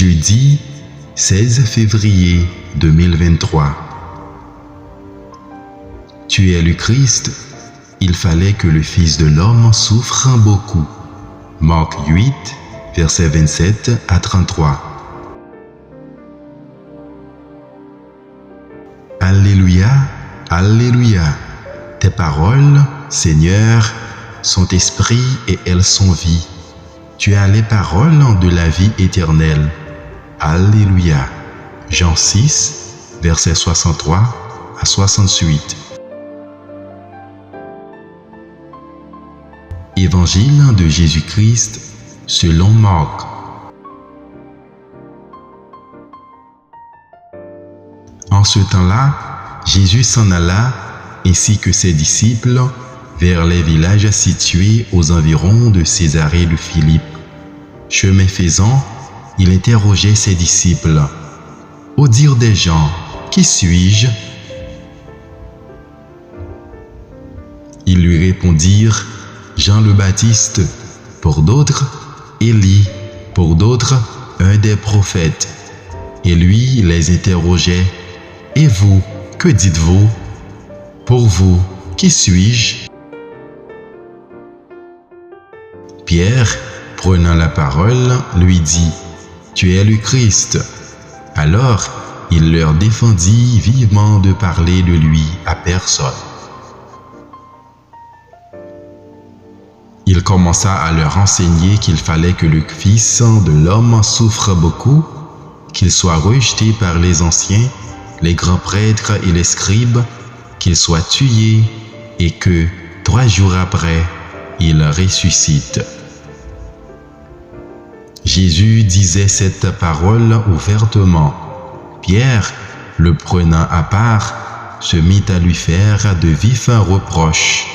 Jeudi 16 février 2023. Tu es le Christ, il fallait que le Fils de l'homme souffre beaucoup. Marc 8, versets 27 à 33. Alléluia, Alléluia. Tes paroles, Seigneur, sont esprit et elles sont vie. Tu as les paroles de la vie éternelle. Alléluia. Jean 6, versets 63 à 68. Évangile de Jésus-Christ selon Marc. En ce temps-là, Jésus s'en alla, ainsi que ses disciples, vers les villages situés aux environs de Césarée de Philippe. Chemin faisant, il interrogeait ses disciples. « Au dire des gens, qui suis-je » Ils lui répondirent, « Jean le Baptiste, pour d'autres, Élie, pour d'autres, un des prophètes. » Et lui les interrogeait, « Et vous, que dites-vous ? Pour vous, qui suis-je » Pierre, prenant la parole, lui dit, « Tu es le Christ. » Alors, il leur défendit vivement de parler de lui à personne. Il commença à leur enseigner qu'il fallait que le Fils de l'homme souffre beaucoup, qu'il soit rejeté par les anciens, les grands prêtres et les scribes, qu'il soit tué et que, 3 jours après, il ressuscite. Jésus disait cette parole ouvertement. Pierre, le prenant à part, se mit à lui faire de vifs reproches.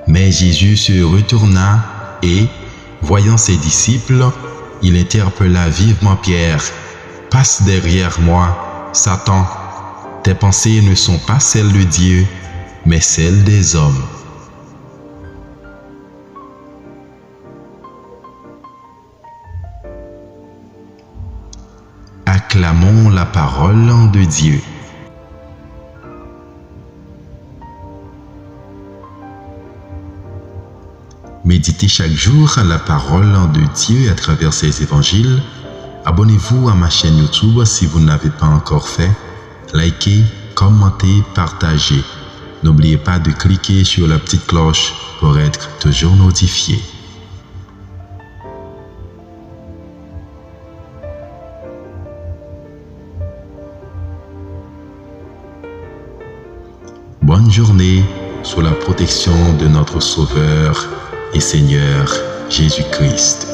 Mais Jésus se retourna et, voyant ses disciples, il interpella vivement Pierre. « Passe derrière moi, Satan. Tes pensées ne sont pas celles de Dieu, mais celles des hommes. » Acclamons la parole de Dieu. Méditez chaque jour la parole de Dieu à travers ses évangiles. Abonnez-vous à ma chaîne YouTube si vous ne l'avez pas encore fait. Likez, commentez, partagez. N'oubliez pas de cliquer sur la petite cloche pour être toujours notifié. Bonne journée sous la protection de notre Sauveur et Seigneur Jésus-Christ.